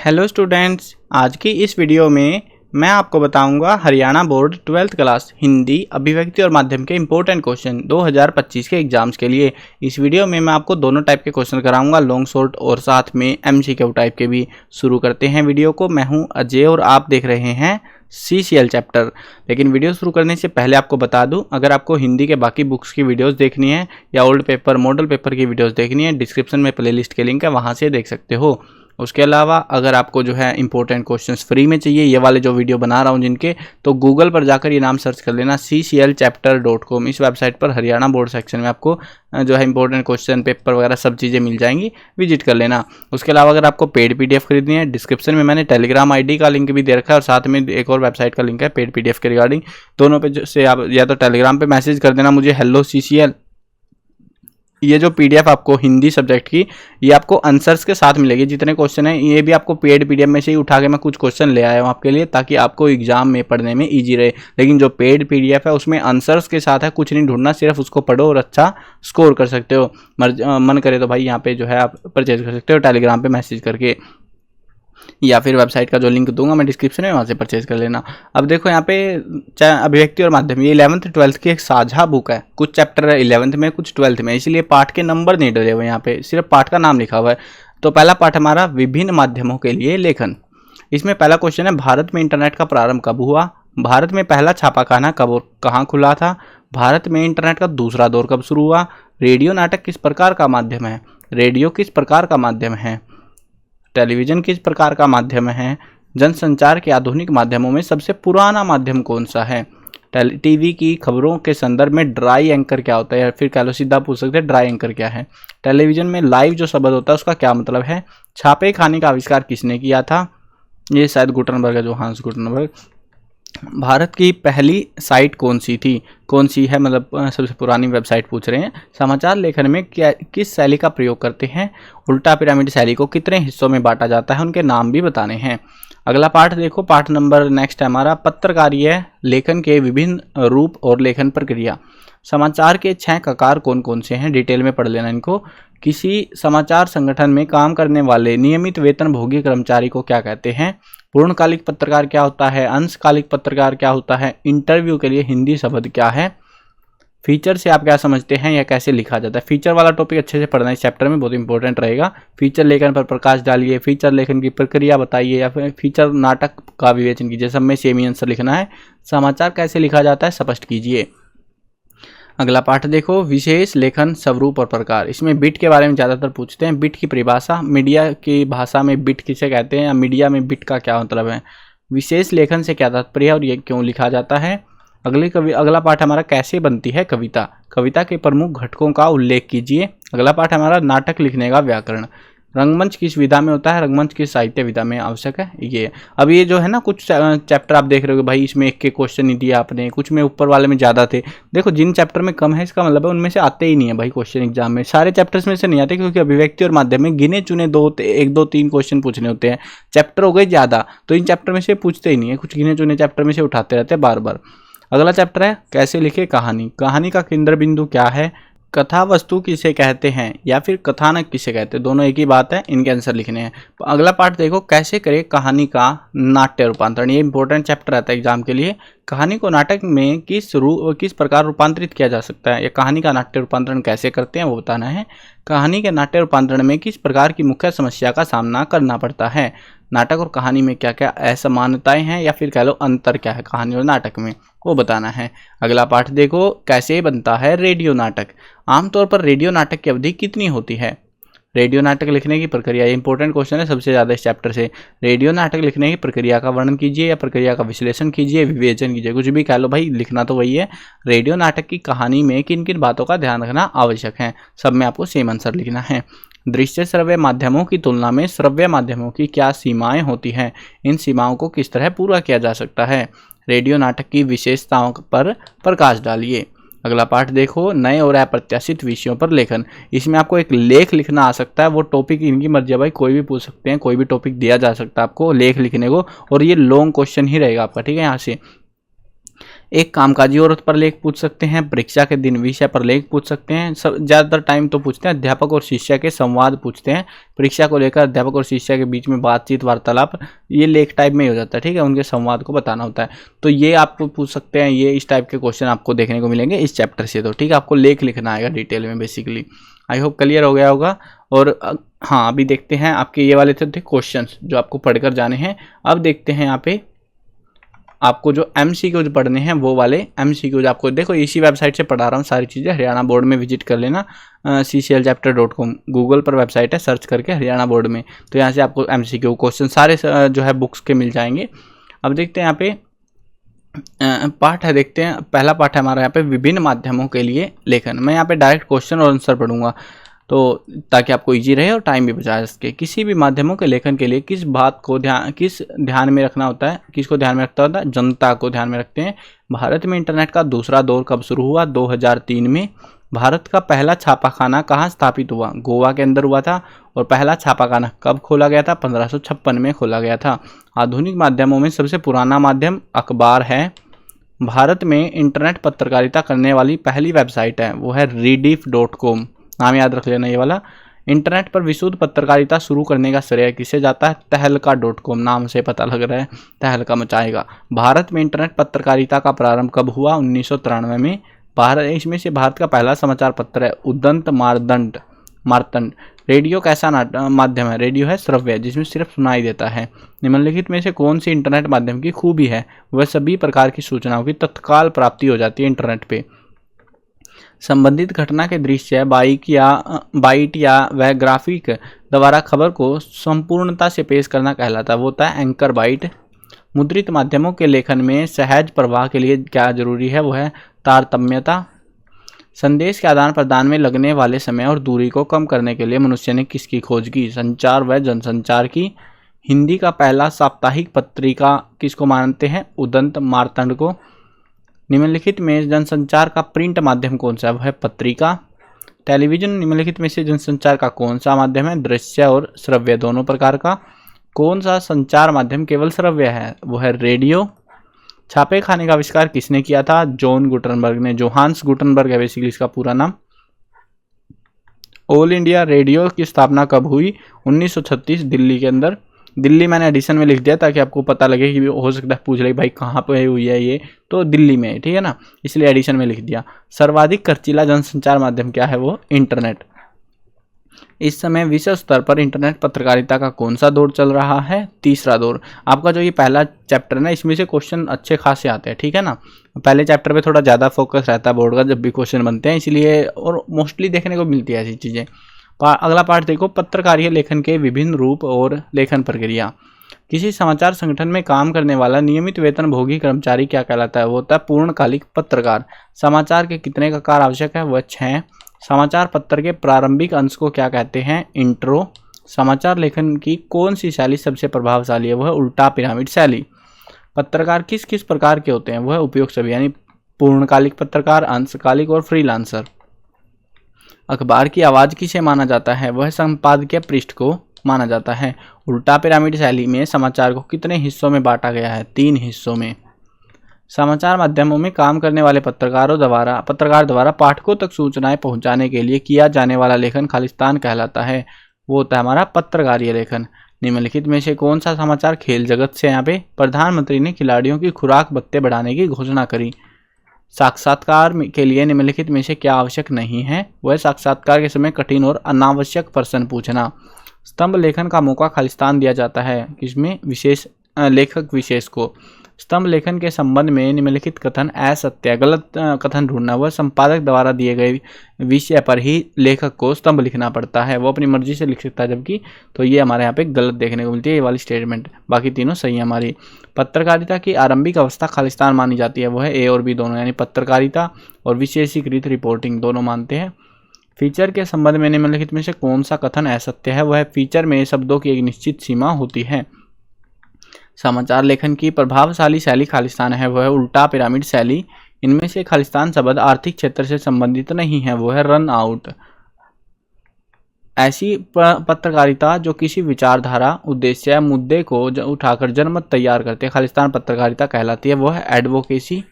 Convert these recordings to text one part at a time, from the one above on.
Hello students, आज की इस वीडियो में मैं आपको बताऊंगा Haryana board 12th class Hindi अभिव्यक्ति और माध्यम के इंपॉर्टेंट क्वेश्चन 2025 के एग्जाम्स के लिए। इस वीडियो में मैं आपको दोनों टाइप के क्वेश्चन कराऊंगा, लॉन्ग शॉर्ट और साथ में एमसीक्यू टाइप के भी। शुरू करते हैं वीडियो को। मैं हूं अजय और आप देख रहे हैं CCL चैप्टर। लेकिन वीडियो शुरू करने से पहले आपको बता दूं, अगर आपको हिंदी के बाकी बुक्स की वीडियोस देखनी है या ओल्ड पेपर मॉडल पेपर की वीडियोस देखनी है, डिस्क्रिप्शन में प्लेलिस्ट के लिंक है, वहां से देख सकते हो। उसके अलावा अगर आपको जो है इंपॉर्टेंट क्वेश्चंस फ्री में चाहिए, ये वाले जो वीडियो बना रहा हूँ जिनके, तो गूगल पर जाकर ये नाम सर्च कर लेना cclchapter.com। इस वेबसाइट पर हरियाणा बोर्ड सेक्शन में आपको जो है इंपॉर्टेंट क्वेश्चन पेपर वगैरह सब चीज़ें मिल जाएंगी, विजिट कर लेना। उसके अलावा अगर आपको पेड PDF खरीदनी है, डिस्क्रिप्शन में मैंने टेलीग्राम ID का लिंक भी दे रखा है और साथ में एक और वेबसाइट का लिंक है पेड PDF के रिगार्डिंग। दोनों पे से आप या तो टेलीग्राम पे मैसेज कर देना मुझे, हेलो CCL। ये जो PDF आपको हिंदी सब्जेक्ट की, ये आपको आंसर्स के साथ मिलेगी। जितने क्वेश्चन हैं ये भी आपको पेड PDF में से ही उठा के मैं कुछ क्वेश्चन ले आया हूँ आपके लिए, ताकि आपको एग्जाम में पढ़ने में इजी रहे। लेकिन जो पेड PDF है उसमें आंसर्स के साथ है, कुछ नहीं ढूंढना, सिर्फ उसको पढ़ो और अच्छा स्कोर कर सकते हो। मन करे तो भाई यहाँ पे जो है आप परचेज कर सकते हो टेलीग्राम पे मैसेज करके, या फिर वेबसाइट का जो लिंक दूंगा मैं डिस्क्रिप्शन में, वहाँ से परचेज कर लेना। अब देखो यहाँ पे अभिव्यक्ति और माध्यम, ये 11th 12th की एक साझा बुक है। कुछ चैप्टर 11th में, कुछ 12th में, इसलिए पाठ के नंबर नहीं डले हुए, यहाँ पे सिर्फ पाठ का नाम लिखा हुआ है। तो पहला पाठ हमारा विभिन्न माध्यमों के लिए लेखन। इसमें पहला क्वेश्चन है, भारत में इंटरनेट का प्रारंभ कब हुआ? भारत में पहला छापाखाना कब और कहाँ खुला था? भारत में इंटरनेट का दूसरा दौर कब शुरू हुआ? रेडियो नाटक किस प्रकार का माध्यम है? रेडियो किस प्रकार का माध्यम है? टेलीविजन किस प्रकार का माध्यम है? जनसंचार के आधुनिक माध्यमों में सबसे पुराना माध्यम कौन सा है? टीवी की खबरों के संदर्भ में ड्राई एंकर क्या होता है, या फिर कह लो सीधा पूछ सकते हैं ड्राई एंकर क्या है? टेलीविजन में लाइव जो शब्द होता है उसका क्या मतलब है? छापे खाने का आविष्कार किसने किया था? ये शायद गुटनबर्ग है, जो हांस गुटनबर्ग। भारत की पहली साइट कौन सी थी? कौन सी है, मतलब सबसे पुरानी वेबसाइट पूछ रहे हैं। समाचार लेखन में किस शैली का प्रयोग करते हैं? उल्टा पिरामिड शैली को कितने हिस्सों में बांटा जाता है, उनके नाम भी बताने हैं। अगला पाठ देखो, पाठ नंबर नेक्स्ट है हमारा पत्रकारीय लेखन के विभिन्न रूप और लेखन प्रक्रिया। समाचार के 6 ककार कौन कौन से हैं, डिटेल में पढ़ लेना इनको। किसी समाचार संगठन में काम करने वाले नियमित वेतनभोगी कर्मचारी को क्या कहते हैं? पूर्णकालिक पत्रकार क्या होता है? अंशकालिक पत्रकार क्या होता है? इंटरव्यू के लिए हिंदी शब्द क्या है? फीचर से आप क्या समझते हैं या कैसे लिखा जाता है? फीचर वाला टॉपिक अच्छे से पढ़ना इस चैप्टर में, बहुत इंपॉर्टेंट रहेगा। फीचर लेखन पर प्रकाश डालिए, फीचर लेखन की प्रक्रिया बताइए, या फिर फीचर नाटक का विवेचन कीजिए। सब में सेम ही आंसर लिखना है। समाचार कैसे लिखा जाता है स्पष्ट कीजिए। अगला पाठ देखो, विशेष लेखन स्वरूप और प्रकार। इसमें बिट के बारे में ज़्यादातर पूछते हैं। बिट की परिभाषा, मीडिया की भाषा में बिट किसे कहते हैं, या मीडिया में बिट का क्या मतलब है? विशेष लेखन से क्या तात्पर्य है और ये क्यों लिखा जाता है? अगला पाठ हमारा कैसे बनती है कविता। कविता के प्रमुख घटकों का उल्लेख कीजिए। अगला पाठ हमारा नाटक लिखने का व्याकरण। रंगमंच किस विधा में होता है, रंगमंच किस साहित्य विधा में आवश्यक है? ये अब ये जो है ना, कुछ चैप्टर आप देख रहे हो भाई, इसमें एक के क्वेश्चन नहीं दिया आपने, कुछ में ऊपर वाले में ज़्यादा थे। देखो जिन चैप्टर में कम है इसका मतलब है उनमें से आते ही नहीं है भाई क्वेश्चन एग्जाम में। सारे चैप्टर्स में से नहीं आते, क्योंकि अभिव्यक्ति और माध्यम में गिने चुने 1 2 3 क्वेश्चन पूछने होते हैं। चैप्टर हो गए ज़्यादा, तो इन चैप्टर में से पूछते ही नहीं है, कुछ गिने चुने चैप्टर में से उठाते रहते हैं बार बार। अगला चैप्टर है कैसे लिखे कहानी। कहानी का केंद्र बिंदु क्या है? कथा वस्तु किसे कहते हैं, या फिर कथानक किसे कहते हैं? दोनों एक ही बात है, इनके आंसर लिखने हैं। अगला पार्ट देखो, कैसे करें कहानी का नाट्य रूपांतरण। ये इंपॉर्टेंट चैप्टर रहता है एग्जाम के लिए। कहानी को नाटक में किस प्रकार रूपांतरित किया जा सकता है, या कहानी का नाट्य रूपांतरण कैसे करते हैं वो बताना है। कहानी के नाट्य रूपांतरण में किस प्रकार की मुख्य समस्या का सामना करना पड़ता है? नाटक और कहानी में क्या क्या असमानताएं हैं, या फिर कह लो अंतर क्या है कहानी और नाटक में, वो बताना है। अगला पाठ देखो, कैसे बनता है रेडियो नाटक। आमतौर पर रेडियो नाटक की अवधि कितनी होती है? रेडियो नाटक लिखने की प्रक्रिया, ये इंपॉर्टेंट क्वेश्चन है सबसे ज़्यादा इस चैप्टर से। रेडियो नाटक लिखने की प्रक्रिया का वर्णन कीजिए, या प्रक्रिया का विश्लेषण कीजिए, विवेचन कीजिए, कुछ भी कह लो भाई, लिखना तो वही है। रेडियो नाटक की कहानी में किन किन बातों का ध्यान रखना आवश्यक है? सब में आपको सेम आंसर लिखना है। दृश्य श्रव्य माध्यमों की तुलना में श्रव्य माध्यमों की क्या सीमाएं होती हैं? इन सीमाओं को किस तरह पूरा किया जा सकता है? रेडियो नाटक की विशेषताओं पर प्रकाश डालिए। अगला पाठ देखो, नए और अप्रत्याशित विषयों पर लेखन। इसमें आपको एक लेख लिखना आ सकता है, वो टॉपिक इनकी मर्जी है भाई, कोई भी पूछ सकते हैं, कोई भी टॉपिक दिया जा सकता है आपको लेख लिखने को, और ये लॉन्ग क्वेश्चन ही रहेगा आपका, ठीक है। यहाँ से एक कामकाजी औरत पर लेख पूछ सकते हैं, परीक्षा के दिन विषय पर लेख पूछ सकते हैं। सब ज़्यादातर टाइम तो पूछते हैं अध्यापक और शिष्य के संवाद पूछते हैं। परीक्षा को लेकर अध्यापक और शिष्य के बीच में बातचीत वार्तालाप, ये लेख टाइप में ही हो जाता है, ठीक है, उनके संवाद को बताना होता है। तो ये आपको पूछ सकते हैं, ये इस टाइप के क्वेश्चन आपको देखने को मिलेंगे इस चैप्टर से। तो ठीक है, आपको लेख लिखना आएगा डिटेल में बेसिकली। आई होप क्लियर हो गया होगा। और हाँ, अभी देखते हैं आपके ये वाले थे क्वेश्चंस जो आपको पढ़कर जाने हैं। अब देखते हैं यहाँ पे आपको जो MCQs पढ़ने हैं, वो वाले MCQs आपको देखो इसी वेबसाइट से पढ़ा रहा हूँ सारी चीज़ें। हरियाणा बोर्ड में विजिट कर लेना, cclchapter.com गूगल पर वेबसाइट है, सर्च करके हरियाणा बोर्ड में, तो यहाँ से आपको MCQ क्वेश्चन सारे जो है बुक्स के मिल जाएंगे। अब देखते हैं यहाँ पे पाठ है, देखते हैं पहला पाठ है हमारा यहाँ पे विभिन्न माध्यमों के लिए लेखन। मैं यहाँ पे डायरेक्ट क्वेश्चन और आंसर पढ़ूंगा, तो ताकि आपको इजी रहे और टाइम भी बचा सके। किसी भी माध्यमों के लेखन के लिए किस बात को ध्यान में रखना होता है, किसको ध्यान में रखता होता है? जनता को ध्यान में रखते हैं। भारत में इंटरनेट का दूसरा दौर कब शुरू हुआ? 2003 में। भारत का पहला छापाखाना कहाँ स्थापित हुआ? गोवा के अंदर हुआ था। और पहला छापाखाना कब खोला गया था? 1556 में खोला गया था। आधुनिक माध्यमों में सबसे पुराना माध्यम अखबार है। भारत में इंटरनेट पत्रकारिता करने वाली पहली वेबसाइट है, वो है rediff.com, नाम याद रख लेना ये वाला। इंटरनेट पर विशुद्ध पत्रकारिता शुरू करने का श्रेय किसे जाता है? तहलका.com, नाम से पता लग रहा है तहलका मचाएगा। भारत में इंटरनेट पत्रकारिता का प्रारंभ कब हुआ? 1993 में। इसमें से भारत का पहला समाचार पत्र है उदंत मार्तंड। रेडियो कैसा माध्यम है? रेडियो है श्रव्य, जिसमें सिर्फ सुनाई देता है। निम्नलिखित में से कौन सी इंटरनेट माध्यम की खूबी है? वह सभी प्रकार की सूचनाओं की तत्काल प्राप्ति हो जाती है इंटरनेट पे। संबंधित घटना के दृश्य बाइट या वह ग्राफिक द्वारा खबर को संपूर्णता से पेश करना कहलाता है, वो होता है एंकर बाइट। मुद्रित माध्यमों के लेखन में सहज प्रवाह के लिए क्या जरूरी है? वो है तारतम्यता। संदेश के आदान प्रदान में लगने वाले समय और दूरी को कम करने के लिए मनुष्य ने किसकी खोज की? संचार व जनसंचार की। हिंदी का पहला साप्ताहिक पत्रिका किसको मानते हैं? उदंत मार्तंड को। निम्नलिखित में जनसंचार का प्रिंट माध्यम कौन सा है? वह है पत्रिका। टेलीविजन निम्नलिखित में से जनसंचार का कौन सा माध्यम है? दृश्य और श्रव्य दोनों प्रकार का। कौन सा संचार माध्यम केवल श्रव्य है? वो है रेडियो। छापे खाने का आविष्कार किसने किया था? जॉन गुटनबर्ग ने। जोहान्स गुटनबर्ग है बेसिकली इसका पूरा नाम। ऑल इंडिया रेडियो की स्थापना कब हुई? 1936 दिल्ली के अंदर। दिल्ली मैंने एडिशन में लिख दिया ताकि आपको पता लगे कि हो सकता है पूछ ले भाई कहाँ पे हुई है ये, तो दिल्ली में, ठीक है ना, इसलिए एडिशन में लिख दिया। सर्वाधिक खर्चीला जनसंचार माध्यम क्या है? वो इंटरनेट। इस समय विश्व स्तर पर इंटरनेट पत्रकारिता का कौन सा दौर चल रहा है? तीसरा दौर। आपका जो ये पहला चैप्टर है ना, इसमें से क्वेश्चन अच्छे खासे आते हैं, ठीक है ना। पहले चैप्टर पे थोड़ा ज़्यादा फोकस रहता है बोर्ड का जब भी क्वेश्चन बनते हैं, इसलिए, और मोस्टली देखने को मिलती है ऐसी चीज़ें। अगला पार्ट देखो, पत्रकारीय लेखन के विभिन्न रूप और लेखन प्रक्रिया। किसी समाचार संगठन में काम करने वाला नियमित वेतनभोगी कर्मचारी क्या कहलाता है? वो होता है पूर्णकालिक पत्रकार। समाचार के कितने ककार आवश्यक है? वह 6। समाचार पत्र के प्रारंभिक अंश को क्या कहते हैं? इंट्रो। समाचार लेखन की कौन सी शैली सबसे प्रभावशाली है? वह उल्टा पिरामिड शैली। पत्रकार किस किस प्रकार के होते हैं? वह उपयुक्त सभी, यानी पूर्णकालिक पत्रकार, अंशकालिक और फ्रीलांसर। अखबार की आवाज़ किसे माना जाता है? वह संपादकीय पृष्ठ को माना जाता है। उल्टा पिरामिड शैली में समाचार को कितने हिस्सों में बांटा गया है? 3 हिस्सों में। समाचार माध्यमों में काम करने वाले पत्रकार द्वारा पाठकों तक सूचनाएं पहुंचाने के लिए किया जाने वाला लेखन खालिस्तान कहलाता है, वो होता है हमारा पत्रकारीय लेखन। निम्नलिखित में से कौन सा समाचार खेल जगत से? यहाँ पे प्रधानमंत्री ने खिलाड़ियों की खुराक भत्ते बढ़ाने की घोषणा करी। साक्षात्कार के लिए निम्नलिखित में से क्या आवश्यक नहीं है? वह साक्षात्कार के समय कठिन और अनावश्यक प्रश्न पूछना। स्तंभ लेखन का मौका खालिस्तान दिया जाता है किसमें? विशेष लेखक विशेष को। स्तंभ लेखन के संबंध में निम्नलिखित कथन असत्य, गलत कथन ढूंढना। वह संपादक द्वारा दिए गए विषय पर ही लेखक को स्तंभ लिखना पड़ता है, वो अपनी मर्जी से लिख सकता है जबकि, तो ये हमारे यहाँ पे गलत देखने को मिलती है ये वाली स्टेटमेंट। बाकी तीनों सही है हमारी। पत्रकारिता की आरंभिक अवस्था खालिस्तान मानी जाती है, वह है ए और बी दोनों, यानी पत्रकारिता और विशेषीकृत रिपोर्टिंग दोनों मानते हैं। फीचर के संबंध में निम्नलिखित में से कौन सा कथन असत्य है? वह फीचर में शब्दों की एक निश्चित सीमा होती है। समाचार लेखन की प्रभावशाली शैली खालिस्तान है, वह उल्टा पिरामिड शैली। इनमें से खालिस्तान शब्द आर्थिक क्षेत्र से संबंधित नहीं है, वह है रन आउट। ऐसी पत्रकारिता जो किसी विचारधारा, उद्देश्य या मुद्दे को उठाकर जनमत तैयार करते खालिस्तान पत्रकारिता कहलाती है, वह है एडवोकेसी।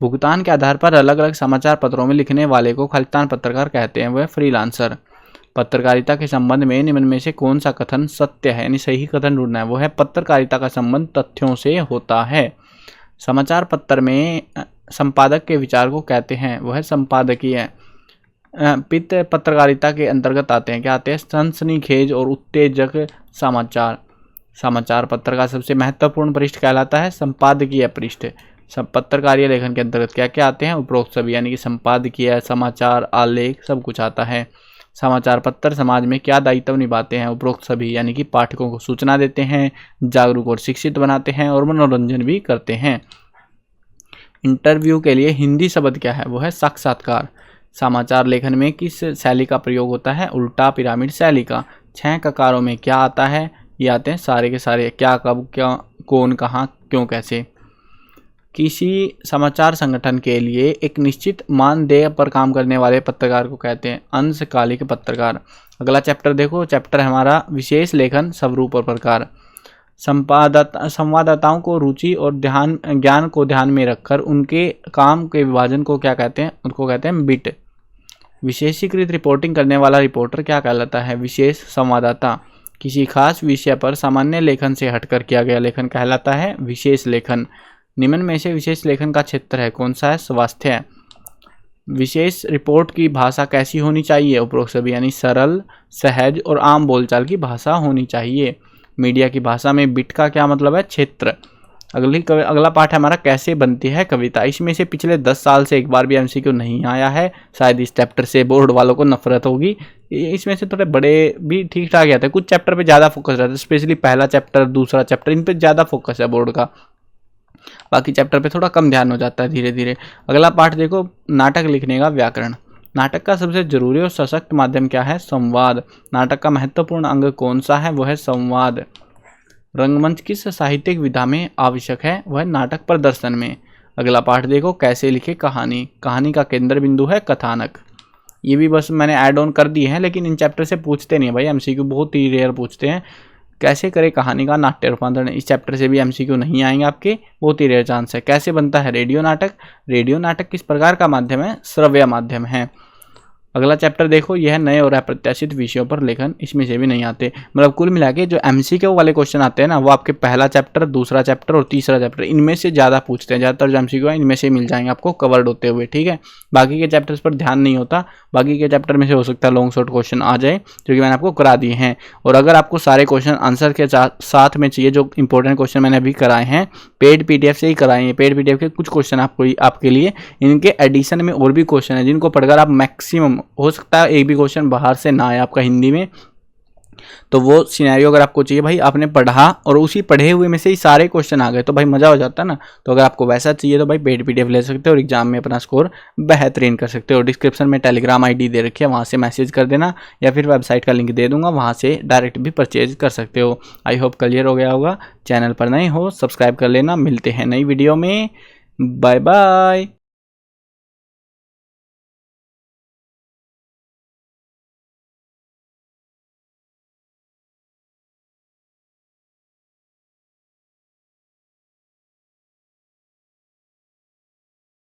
भुगतान के आधार पर अलग अलग समाचार पत्रों में लिखने वाले को खालिस्तान पत्रकार कहते हैं, वह फ्रीलांसर। पत्रकारिता के संबंध में निम्न में से कौन सा कथन सत्य है, यानी सही कथन ढूंढना है। वो है पत्रकारिता का संबंध तथ्यों से होता है। समाचार पत्र में संपादक के विचार को कहते हैं, वह है संपादकीय। पित्त पत्रकारिता के अंतर्गत आते हैं, क्या आते हैं, सनसनीखेज और उत्तेजक समाचार। समाचार पत्र का सबसे महत्वपूर्ण पृष्ठ कहलाता है संपादकीय पृष्ठ। सब पत्रकारिता लेखन के अंतर्गत क्या क्या आते हैं, उपरोक्त सभी, यानी कि संपादकीय, समाचार, आलेख सब कुछ आता है। समाचार पत्र समाज में क्या दायित्व निभाते हैं, उपरोक्त सभी, यानी कि पाठकों को सूचना देते हैं, जागरूक और शिक्षित बनाते हैं और मनोरंजन भी करते हैं। इंटरव्यू के लिए हिंदी शब्द क्या है, वो है साक्षात्कार। समाचार लेखन में किस शैली का प्रयोग होता है, उल्टा पिरामिड शैली का। 6 ककारों में क्या आता है, ये आते हैं सारे के सारे, क्या, कब, क्या, कौन, कहाँ, क्यों, कैसे। किसी समाचार संगठन के लिए एक निश्चित मानदेय पर काम करने वाले पत्रकार को कहते हैं अंशकालिक पत्रकार। अगला चैप्टर देखो, चैप्टर है हमारा विशेष लेखन, स्वरूप और प्रकार। संवाददाताओं को रुचि और ज्ञान को ध्यान में रखकर उनके काम के विभाजन को क्या कहते हैं, उनको कहते हैं बिट। विशेषीकृत रिपोर्टिंग करने वाला रिपोर्टर क्या कहलाता है, विशेष संवाददाता। किसी खास विषय पर सामान्य लेखन से हटकर किया गया लेखन कहलाता है विशेष लेखन। निम्न में से विशेष लेखन का क्षेत्र है कौन सा है, स्वास्थ्य। विशेष रिपोर्ट की भाषा कैसी होनी चाहिए, उपरोक्त सभी, यानी सरल, सहज और आम बोलचाल की भाषा होनी चाहिए। मीडिया की भाषा में बिट का क्या मतलब है, क्षेत्र। अगला पाठ है हमारा कैसे बनती है कविता। इसमें से पिछले 10 साल से एक बार भी एमसीक्यू नहीं आया है, शायद इस चैप्टर से बोर्ड वालों को नफरत होगी। इसमें से थोड़े बड़े भी ठीक ठाक आते हैं, कुछ चैप्टर पे ज़्यादा फोकस रहता है, स्पेशली पहला चैप्टर, दूसरा चैप्टर, इन पे ज़्यादा फोकस है बोर्ड का। बाकी चैप्टर पे थोड़ा कम ध्यान हो जाता है धीरे धीरे। अगला पाठ देखो, नाटक लिखने का व्याकरण। नाटक का सबसे जरूरी और सशक्त माध्यम क्या है, संवाद। नाटक का महत्वपूर्ण अंग कौन सा है, वह है संवाद। रंगमंच किस साहित्यिक विधा में आवश्यक है, वह नाटक प्रदर्शन में। अगला पाठ देखो, कैसे लिखे कहानी। कहानी का केंद्र बिंदु है कथानक। ये भी बस मैंने ऐड ऑन कर दिए हैं, लेकिन इन चैप्टर से पूछते नहीं है भाई, एमसीक्यू बहुत ही रेयर पूछते हैं। कैसे करें कहानी का नाट्य रूपांतरण, इस चैप्टर से भी एमसीक्यू नहीं आएंगे आपके, बहुत ही रेयर चांस है। कैसे बनता है रेडियो नाटक। रेडियो नाटक किस प्रकार का माध्यम है, श्रव्य माध्यम है। अगला चैप्टर देखो, यह नए और अप्रत्याशित विषयों पर लेखन, इसमें से भी नहीं आते। मतलब कुल मिला के जो एमसीक्यू वाले क्वेश्चन आते हैं ना, वो आपके पहला चैप्टर, दूसरा चैप्टर और तीसरा चैप्टर, इनमें से ज़्यादा पूछते हैं। ज़्यादातर जो एमसीक्यू है इनमें से मिल जाएंगे आपको कवर्ड होते हुए, ठीक है। बाकी के चैप्टर्स पर ध्यान नहीं होता, बाकी के चैप्टर में से हो सकता है लॉन्ग शॉर्ट क्वेश्चन आ जाए, जो कि मैंने आपको करा दिए हैं। और अगर आपको सारे क्वेश्चन आंसर के साथ में चाहिए, जो इंपॉर्टेंट क्वेश्चन मैंने अभी कराए हैं, पेड पीडीएफ से ही कराए हैं। पेड पीडीएफ के कुछ क्वेश्चन आपके लिए, इनके एडिशन में और भी क्वेश्चन है, जिनको पढ़कर आप मैक्सिमम, हो सकता है एक भी क्वेश्चन बाहर से ना आए आपका हिंदी में, तो वो सिनेरियो अगर आपको चाहिए, भाई आपने पढ़ा और उसी पढ़े हुए में से ही सारे क्वेश्चन आ गए, तो भाई मजा हो जाता है ना। तो अगर आपको वैसा चाहिए तो भाई पेड पीडीएफ ले सकते हो और एग्जाम में अपना स्कोर बेहतरीन कर सकते हो। डिस्क्रिप्शन में टेलीग्राम आईडी दे रखी है, वहाँ से मैसेज कर देना, या फिर वेबसाइट का लिंक दे दूंगा, वहाँ से डायरेक्ट भी परचेज कर सकते हो। आई होप क्लियर हो गया होगा। चैनल पर नए हो सब्सक्राइब कर लेना। मिलते हैं नई वीडियो में, बाय बाय।